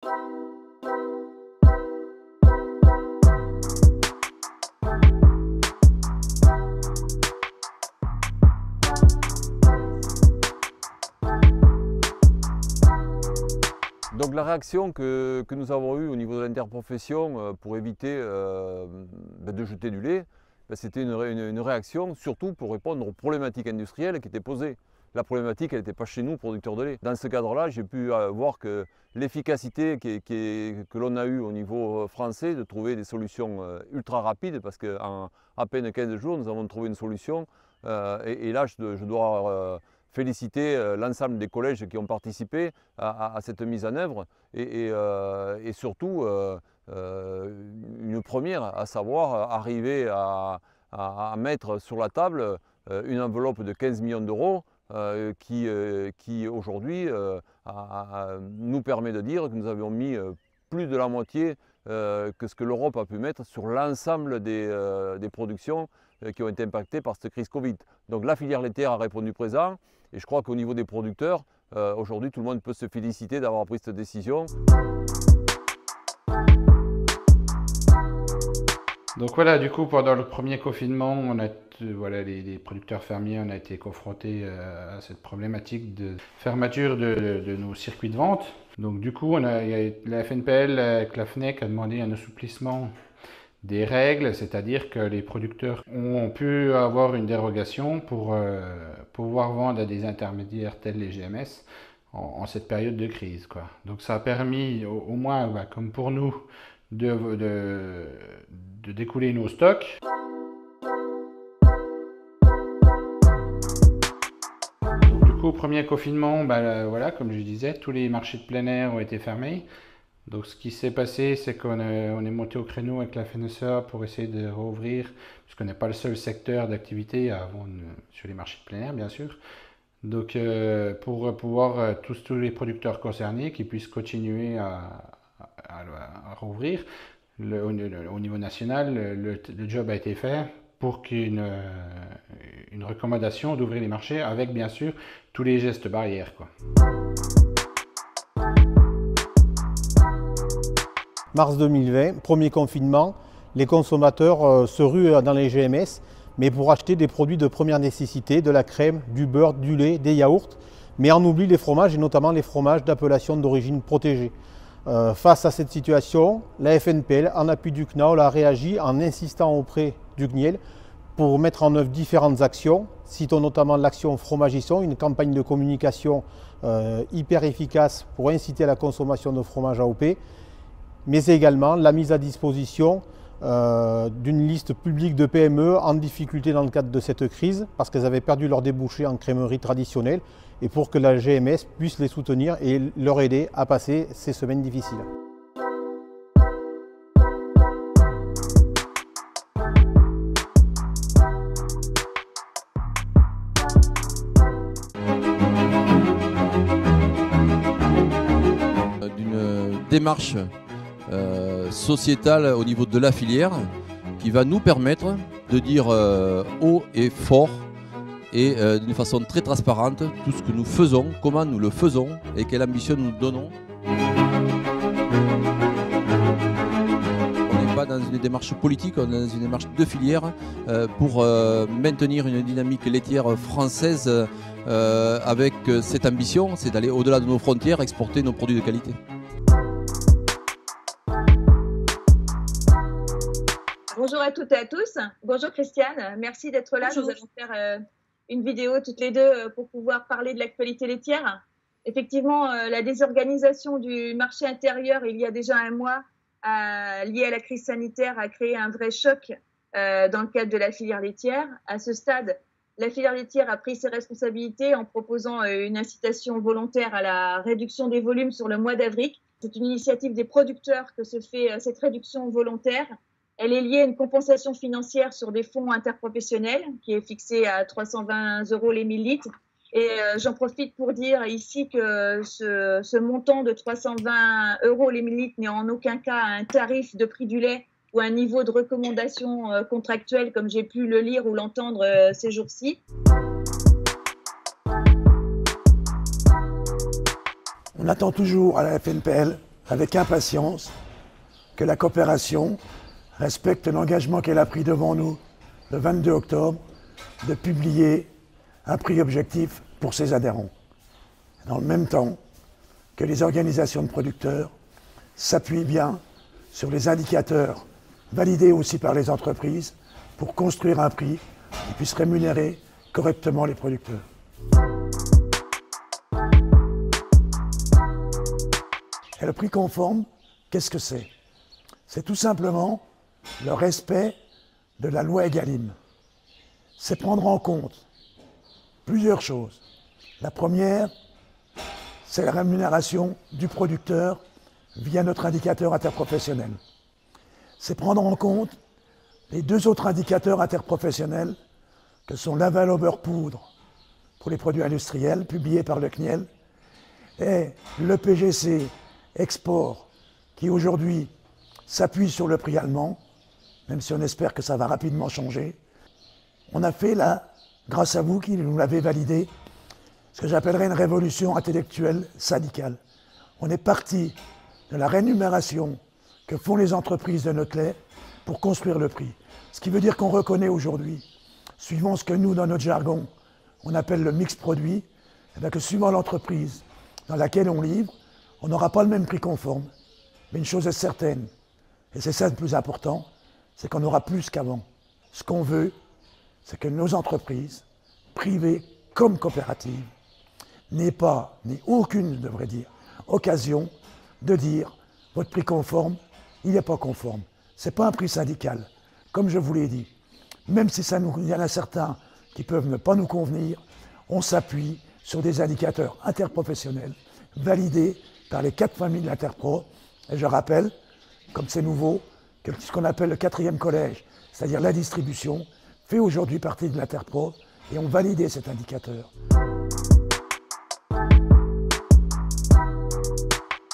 Donc la réaction que nous avons eue au niveau de l'interprofession pour éviter de jeter du lait, c'était une réaction surtout pour répondre aux problématiques industrielles qui étaient posées. La problématique, elle n'était pas chez nous, producteurs de lait. Dans ce cadre-là, j'ai pu voir que l'efficacité que l'on a eue au niveau français de trouver des solutions ultra rapides, parce qu'en à peine 15 jours, nous avons trouvé une solution. Et là, je dois féliciter l'ensemble des collèges qui ont participé à cette mise en œuvre et surtout une première, à savoir arriver à mettre sur la table une enveloppe de 15 millions d'euros qui aujourd'hui nous permet de dire que nous avions mis plus de la moitié que ce que l'Europe a pu mettre sur l'ensemble des productions qui ont été impactées par cette crise Covid. Donc la filière laitière a répondu présent et je crois qu'au niveau des producteurs, aujourd'hui tout le monde peut se féliciter d'avoir pris cette décision. Donc voilà, du coup, pendant le premier confinement, les producteurs fermiers, on a été confrontés à cette problématique de fermeture de nos circuits de vente. Donc du coup, la FNPL avec la FNEC a demandé un assouplissement des règles, c'est-à-dire que les producteurs ont pu avoir une dérogation pour pouvoir vendre à des intermédiaires tels les GMS en cette période de crise, quoi. Donc ça a permis, au moins, comme pour nous, de découler nos stocks. Donc, du coup, au premier confinement, voilà, comme je disais, tous les marchés de plein air ont été fermés. Donc ce qui s'est passé, c'est qu'on est monté au créneau avec la FNSEA pour essayer de rouvrir, puisqu'on n'est pas le seul secteur d'activité à vendre sur les marchés de plein air, bien sûr. Donc pour pouvoir tous les producteurs concernés qui puissent continuer à rouvrir, au niveau national, le job a été fait pour qu'il y ait une recommandation d'ouvrir les marchés avec bien sûr tous les gestes barrières, quoi. Mars 2020, premier confinement, les consommateurs se ruent dans les GMS, mais pour acheter des produits de première nécessité, de la crème, du beurre, du lait, des yaourts, mais on oublie les fromages et notamment les fromages d'appellation d'origine protégée. Face à cette situation, la FNPL, en appui du CNAOL, a réagi en insistant auprès du CNIEL pour mettre en œuvre différentes actions. Citons notamment l'action Fromagisson, une campagne de communication hyper efficace pour inciter à la consommation de fromage AOP, mais également la mise à disposition d'une liste publique de PME en difficulté dans le cadre de cette crise, parce qu'elles avaient perdu leur débouché en crèmerie traditionnelle, et pour que la GMS puisse les soutenir et leur aider à passer ces semaines difficiles. D'une démarche sociétale au niveau de la filière qui va nous permettre de dire haut et fort et d'une façon très transparente tout ce que nous faisons, comment nous le faisons et quelle ambition nous donnons. On n'est pas dans une démarche politique, on est dans une démarche de filière pour maintenir une dynamique laitière française avec cette ambition, c'est d'aller au-delà de nos frontières, exporter nos produits de qualité. Bonjour à toutes et à tous. Bonjour Christiane, merci d'être là. Bonjour. Nous allons faire une vidéo toutes les deux pour pouvoir parler de l'actualité laitière. Effectivement, la désorganisation du marché intérieur il y a déjà un mois liée à la crise sanitaire a créé un vrai choc dans le cadre de la filière laitière. À ce stade, la filière laitière a pris ses responsabilités en proposant une incitation volontaire à la réduction des volumes sur le mois d'avril. C'est une initiative des producteurs que se fait cette réduction volontaire. Elle est liée à une compensation financière sur des fonds interprofessionnels qui est fixée à 320 € les 1000 litres. Et j'en profite pour dire ici que ce montant de 320 € les 1000 litres n'est en aucun cas un tarif de prix du lait ou un niveau de recommandation contractuelle comme j'ai pu le lire ou l'entendre ces jours-ci. On attend toujours à la FNPL avec impatience que la coopération respecte l'engagement qu'elle a pris devant nous le 22 octobre de publier un prix objectif pour ses adhérents. Dans le même temps que les organisations de producteurs s'appuient bien sur les indicateurs validés aussi par les entreprises pour construire un prix qui puisse rémunérer correctement les producteurs. Et le prix conforme, qu'est-ce que c'est? C'est tout simplement le respect de la loi Egalim. C'est prendre en compte plusieurs choses. La première, c'est la rémunération du producteur via notre indicateur interprofessionnel. C'est prendre en compte les deux autres indicateurs interprofessionnels que sont l'aval beurre poudre pour les produits industriels publiés par le CNIEL et le PGC export qui aujourd'hui s'appuie sur le prix allemand, même si on espère que ça va rapidement changer. On a fait là, grâce à vous qui nous l'avez validé, ce que j'appellerais une révolution intellectuelle syndicale. On est parti de la rémunération que font les entreprises de notre lait pour construire le prix. Ce qui veut dire qu'on reconnaît aujourd'hui, suivant ce que nous, dans notre jargon, on appelle le mix produit, eh bien que suivant l'entreprise dans laquelle on livre, on n'aura pas le même prix conforme. Mais une chose est certaine, et c'est ça le plus important, c'est qu'on aura plus qu'avant. Ce qu'on veut, c'est que nos entreprises, privées comme coopératives, n'aient pas, ni aucune, je devrais dire, occasion de dire votre prix conforme, il n'est pas conforme. Ce n'est pas un prix syndical. Comme je vous l'ai dit, même si il y en a certains qui peuvent ne pas nous convenir, on s'appuie sur des indicateurs interprofessionnels validés par les 4 familles de l'Interpro. Et je rappelle, comme c'est nouveau, que ce qu'on appelle le 4e collège, c'est-à-dire la distribution, fait aujourd'hui partie de l'Interpro et ont validé cet indicateur.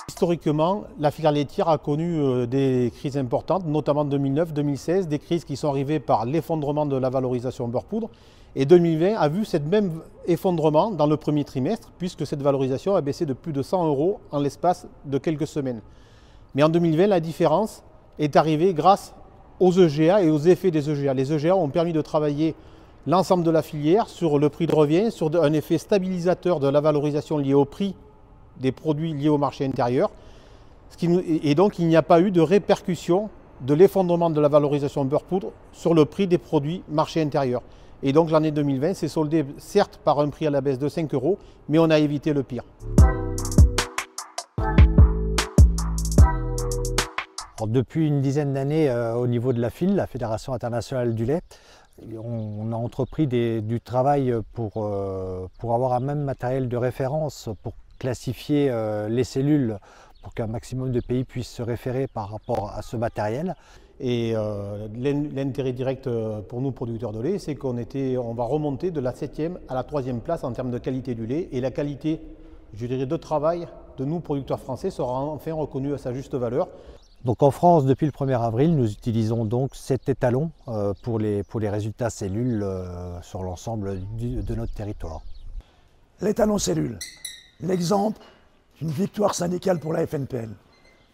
Historiquement, la filière laitière a connu des crises importantes, notamment 2009-2016, des crises qui sont arrivées par l'effondrement de la valorisation beurre-poudre. Et 2020 a vu ce même effondrement dans le premier trimestre, puisque cette valorisation a baissé de plus de 100 € en l'espace de quelques semaines. Mais en 2020, la différence est arrivée grâce aux EGA et aux effets des EGA. Les EGA ont permis de travailler l'ensemble de la filière sur le prix de revient, sur un effet stabilisateur de la valorisation liée au prix des produits liés au marché intérieur. Et donc, il n'y a pas eu de répercussion de l'effondrement de la valorisation beurre-poudre sur le prix des produits marché intérieur. Et donc, l'année 2020 s'est soldée certes par un prix à la baisse de 5 €, mais on a évité le pire. Alors, depuis une dizaine d'années, au niveau de la FIL, la Fédération internationale du lait, on a entrepris du travail pour avoir un même matériel de référence, pour classifier les cellules, pour qu'un maximum de pays puissent se référer par rapport à ce matériel. Et l'intérêt direct pour nous, producteurs de lait, c'est qu'on va remonter de la 7e à la 3e place en termes de qualité du lait. Et la qualité, je dirais, de travail de nous, producteurs français, sera enfin reconnue à sa juste valeur. Donc en France, depuis le 1er avril, nous utilisons donc cet étalon pour les résultats cellules sur l'ensemble de notre territoire. L'étalon cellule, l'exemple d'une victoire syndicale pour la FNPL.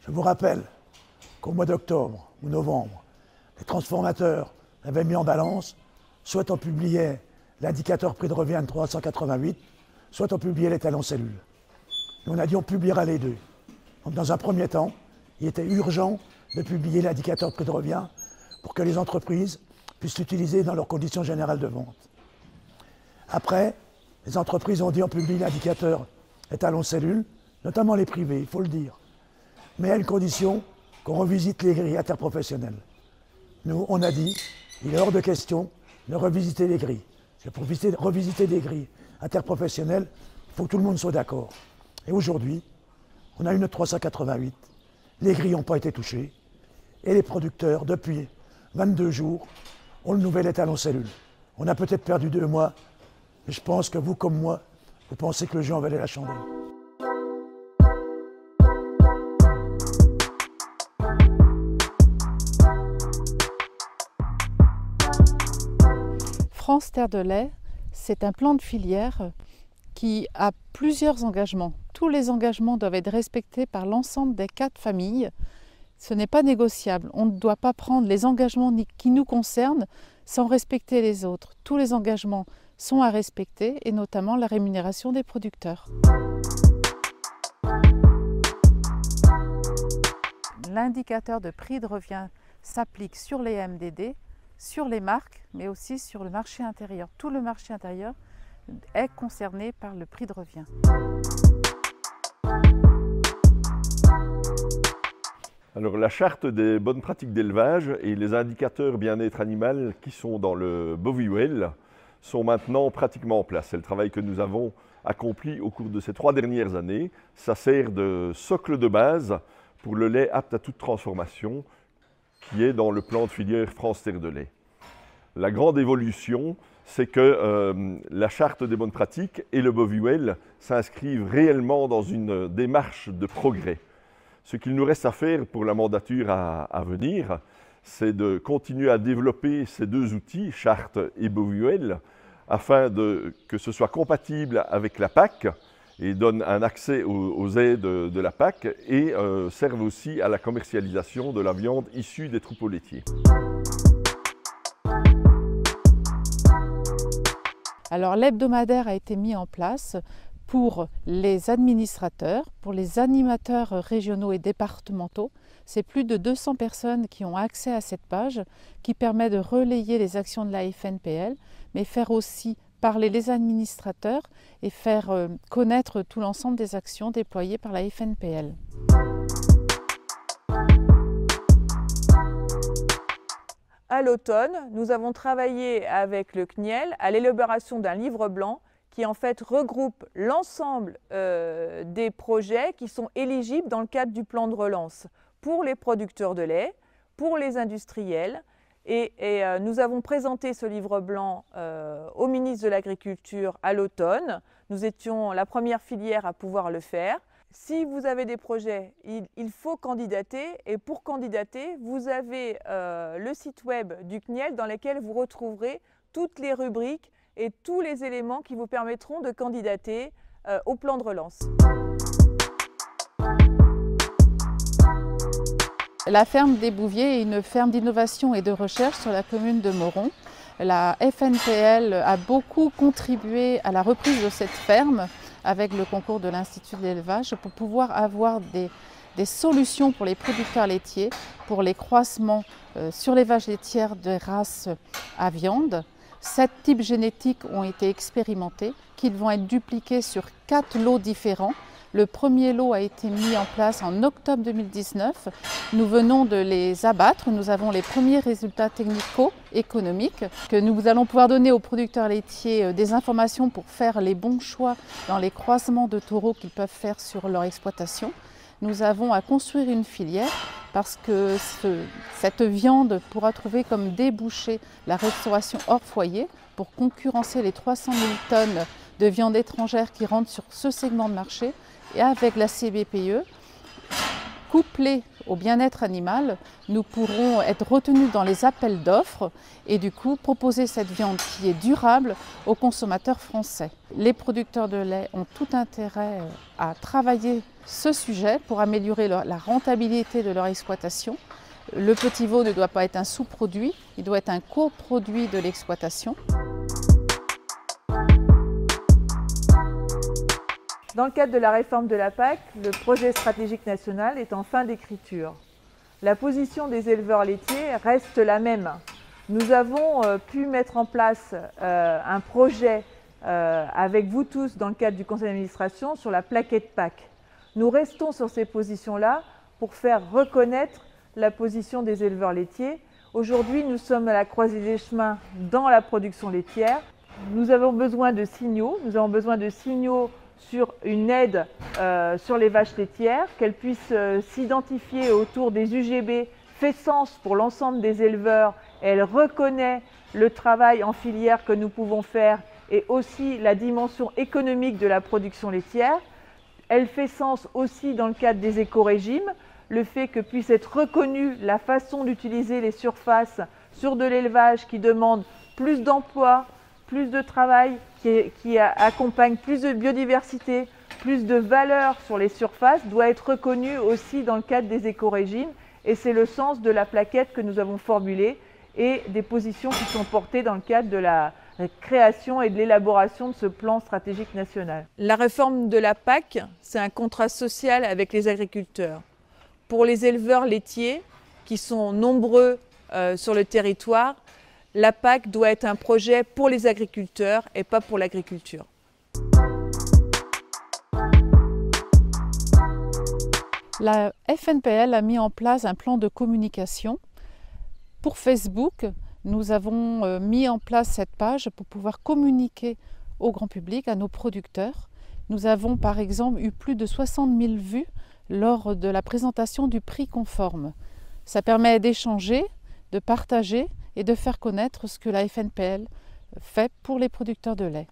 Je vous rappelle qu'au mois d'octobre ou novembre, les transformateurs avaient mis en balance, soit on publiait l'indicateur prix de revient de 388, soit on publiait l'étalon cellule. Et on a dit on publiera les deux. Donc dans un premier temps, il était urgent de publier l'indicateur prix de revient pour que les entreprises puissent l'utiliser dans leurs conditions générales de vente. Après, les entreprises ont dit on publie l'indicateur étalon cellule, notamment les privés, il faut le dire, mais à une condition qu'on revisite les grilles interprofessionnelles. Nous, on a dit, il est hors de question de revisiter les grilles. Pour revisiter des grilles interprofessionnelles, il faut que tout le monde soit d'accord. Et aujourd'hui, on a une 388, les grilles n'ont pas été touchées, et les producteurs, depuis 22 jours, ont le nouvel étalon cellule. On a peut-être perdu 2 mois, mais je pense que vous, comme moi, vous pensez que le jeu en valait la chandelle. France Terre de lait, c'est un plan de filière qui a plusieurs engagements. tous les engagements doivent être respectés par l'ensemble des 4 familles. Ce n'est pas négociable. On ne doit pas prendre les engagements qui nous concernent sans respecter les autres. Tous les engagements sont à respecter et notamment la rémunération des producteurs. L'indicateur de prix de revient s'applique sur les MDD, sur les marques, mais aussi sur le marché intérieur. Tout le marché intérieur est concerné par le prix de revient. Alors la charte des bonnes pratiques d'élevage et les indicateurs bien-être animal qui sont dans le Boviwell sont maintenant pratiquement en place. C'est le travail que nous avons accompli au cours de ces 3 dernières années. Ça sert de socle de base pour le lait apte à toute transformation qui est dans le plan de filière France Terre de Lait. La grande évolution, c'est que la charte des bonnes pratiques et le Boviwell s'inscrivent réellement dans une démarche de progrès. Ce qu'il nous reste à faire pour la mandature à venir, c'est de continuer à développer ces 2 outils, charte et Boviwell, afin que ce soit compatible avec la PAC et donne un accès aux aides de la PAC et serve aussi à la commercialisation de la viande issue des troupeaux laitiers. Alors l'hebdomadaire a été mis en place pour les administrateurs, pour les animateurs régionaux et départementaux. C'est plus de 200 personnes qui ont accès à cette page qui permet de relayer les actions de la FNPL, mais faire aussi parler les administrateurs et faire connaître tout l'ensemble des actions déployées par la FNPL. À l'automne, nous avons travaillé avec le CNIEL à l'élaboration d'un livre blanc qui en fait regroupe l'ensemble des projets qui sont éligibles dans le cadre du plan de relance pour les producteurs de lait, pour les industriels. Et nous avons présenté ce livre blanc au ministre de l'Agriculture à l'automne. Nous étions la première filière à pouvoir le faire. Si vous avez des projets, il faut candidater. Et pour candidater, vous avez le site web du CNIEL dans lequel vous retrouverez toutes les rubriques et tous les éléments qui vous permettront de candidater au plan de relance. La ferme des Bouviers est une ferme d'innovation et de recherche sur la commune de Moron. La FNPL a beaucoup contribué à la reprise de cette ferme avec le concours de l'Institut de l'élevage pour pouvoir avoir des solutions pour les producteurs laitiers, pour les croissements sur les vaches laitières de races à viande. 7 types génétiques ont été expérimentés, qui vont être dupliqués sur 4 lots différents. Le premier lot a été mis en place en octobre 2019. Nous venons de les abattre. Nous avons les premiers résultats technico-économiques que nous allons pouvoir donner aux producteurs laitiers des informations pour faire les bons choix dans les croisements de taureaux qu'ils peuvent faire sur leur exploitation. Nous avons à construire une filière parce que cette viande pourra trouver comme débouché la restauration hors foyer pour concurrencer les 300 000 tonnes de viande étrangère qui rentrent sur ce segment de marché. Et avec la CBPE, couplée au bien-être animal, nous pourrons être retenus dans les appels d'offres et du coup proposer cette viande qui est durable aux consommateurs français. Les producteurs de lait ont tout intérêt à travailler ce sujet pour améliorer la rentabilité de leur exploitation. Le petit veau ne doit pas être un sous-produit, il doit être un coproduit de l'exploitation. Dans le cadre de la réforme de la PAC, le projet stratégique national est en fin d'écriture. La position des éleveurs laitiers reste la même. Nous avons pu mettre en place un projet avec vous tous dans le cadre du conseil d'administration sur la plaquette PAC. Nous restons sur ces positions-là pour faire reconnaître la position des éleveurs laitiers. Aujourd'hui, nous sommes à la croisée des chemins dans la production laitière. Nous avons besoin de signaux. Nous avons besoin de signaux sur une aide sur les vaches laitières, qu'elles puissent s'identifier autour des UGB, fait sens pour l'ensemble des éleveurs. Elle reconnaît le travail en filière que nous pouvons faire et aussi la dimension économique de la production laitière. Elle fait sens aussi dans le cadre des éco-régimes, le fait que puisse être reconnue la façon d'utiliser les surfaces sur de l'élevage qui demande plus d'emplois, plus de travail, qui accompagne plus de biodiversité, plus de valeur sur les surfaces doit être reconnue aussi dans le cadre des éco-régimes. Et c'est le sens de la plaquette que nous avons formulée et des positions qui sont portées dans le cadre de la création et de l'élaboration de ce plan stratégique national. La réforme de la PAC, c'est un contrat social avec les agriculteurs. Pour les éleveurs laitiers, qui sont nombreux sur le territoire, la PAC doit être un projet pour les agriculteurs et pas pour l'agriculture. La FNPL a mis en place un plan de communication. Pour Facebook, nous avons mis en place cette page pour pouvoir communiquer au grand public, à nos producteurs. Nous avons par exemple eu plus de 60 000 vues lors de la présentation du prix conforme. Ça permet d'échanger, de partager et de faire connaître ce que la FNPL fait pour les producteurs de lait.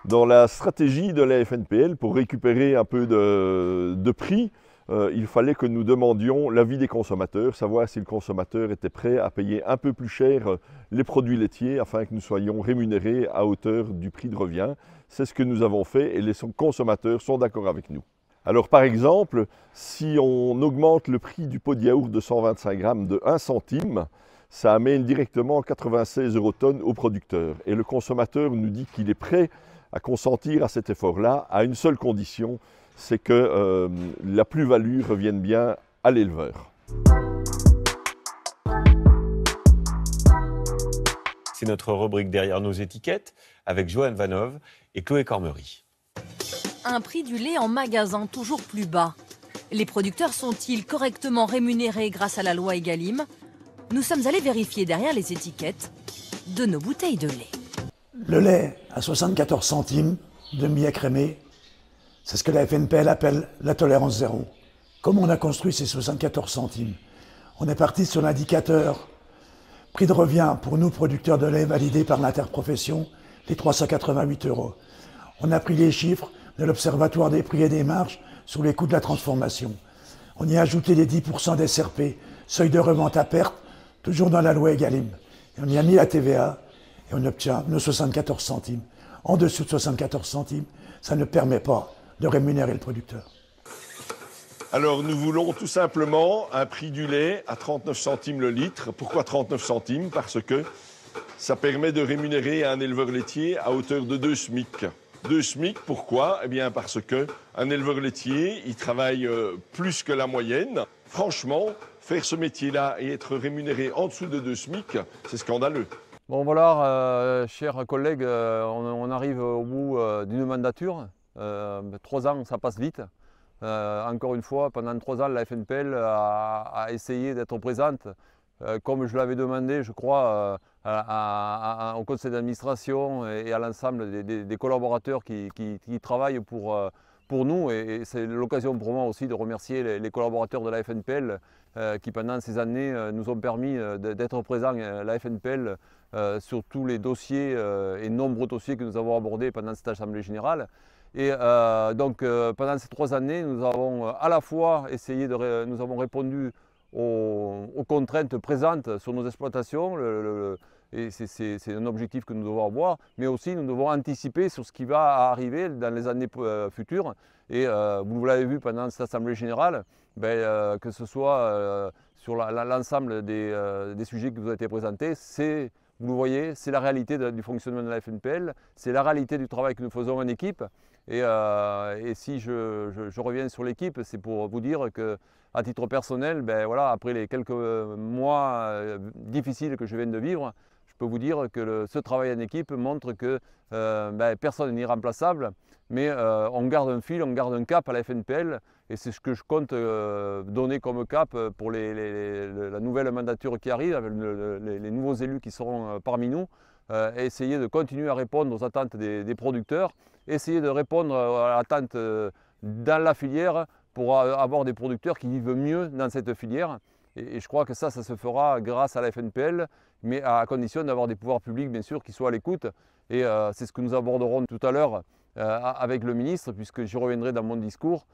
Dans la stratégie de la FNPL, pour récupérer un peu de prix, il fallait que nous demandions l'avis des consommateurs, savoir si le consommateur était prêt à payer un peu plus cher les produits laitiers afin que nous soyons rémunérés à hauteur du prix de revient. C'est ce que nous avons fait et les consommateurs sont d'accord avec nous. Alors par exemple, si on augmente le prix du pot de yaourt de 125 grammes de 1 centime, ça amène directement 96 € au producteur. Et le consommateur nous dit qu'il est prêt à consentir à cet effort-là, à une seule condition, c'est que la plus-value revienne bien à l'éleveur. C'est notre rubrique Derrière nos étiquettes avec Joanne Vanov et Chloé Cormery. Un prix du lait en magasin toujours plus bas. Les producteurs sont-ils correctement rémunérés grâce à la loi Egalim? Nous sommes allés vérifier derrière les étiquettes de nos bouteilles de lait. Le lait à 74 centimes, demi-écrémé, c'est ce que la FNPL appelle la tolérance zéro. Comment on a construit ces 74 centimes? On est parti sur l'indicateur prix de revient pour nous producteurs de lait validé par l'interprofession, les 388 €. On a pris les chiffres de l'Observatoire des prix et des marges sur les coûts de la transformation. On y a ajouté les 10% d'SRP, seuil de revente à perte, toujours dans la loi Egalim. Et on y a mis la TVA et on obtient nos 74 centimes. En dessous de 74 centimes, ça ne permet pas de rémunérer le producteur. Alors nous voulons tout simplement un prix du lait à 39 centimes le litre. Pourquoi 39 centimes? Parce que ça permet de rémunérer un éleveur laitier à hauteur de 2 SMIC. 2 SMIC, pourquoi? Eh bien parce qu'un éleveur laitier, il travaille plus que la moyenne. Franchement, faire ce métier-là et être rémunéré en dessous de 2 SMIC, c'est scandaleux. Bon voilà, chers collègues, on arrive au bout d'une mandature. 3 ans, ça passe vite. Encore une fois, pendant 3 ans, la FNPL a essayé d'être présente, comme je l'avais demandé, je crois, au conseil d'administration et à l'ensemble des collaborateurs qui travaillent pour nous. Et c'est l'occasion pour moi aussi de remercier les collaborateurs de la FNPL qui, pendant ces années, nous ont permis d'être présents, la FNPL, sur tous les dossiers et nombreux dossiers que nous avons abordés pendant cette Assemblée générale. Et donc pendant ces 3 années, nous avons à la fois essayé nous avons répondu aux contraintes présentes sur nos exploitations, et c'est un objectif que nous devons avoir, mais aussi nous devons anticiper sur ce qui va arriver dans les années futures. Et vous l'avez vu pendant cette Assemblée générale, que ce soit sur l'ensemble des sujets qui vous ont été présentés, vous le voyez, c'est la réalité du fonctionnement de la FNPL, c'est la réalité du travail que nous faisons en équipe. Et si je reviens sur l'équipe, c'est pour vous dire qu'à titre personnel, voilà, après les quelques mois difficiles que je viens de vivre, je peux vous dire que ce travail en équipe montre que personne n'est irremplaçable, mais on garde un fil, on garde un cap à la FNPL, et c'est ce que je compte donner comme cap pour la nouvelle mandature qui arrive, avec les nouveaux élus qui seront parmi nous, essayer de continuer à répondre aux attentes des producteurs, essayer de répondre à l'attente dans la filière pour avoir des producteurs qui vivent mieux dans cette filière. Et je crois que ça se fera grâce à la FNPL, mais à condition d'avoir des pouvoirs publics, bien sûr, qui soient à l'écoute. Et c'est ce que nous aborderons tout à l'heure avec le ministre, puisque j'y reviendrai dans mon discours,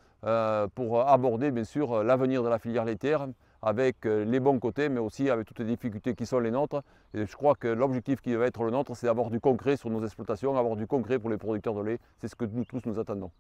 pour aborder, bien sûr, l'avenir de la filière laitière avec les bons côtés, mais aussi avec toutes les difficultés qui sont les nôtres. Et je crois que l'objectif qui va être le nôtre, c'est d'avoir du concret sur nos exploitations, avoir du concret pour les producteurs de lait. C'est ce que nous tous nous attendons.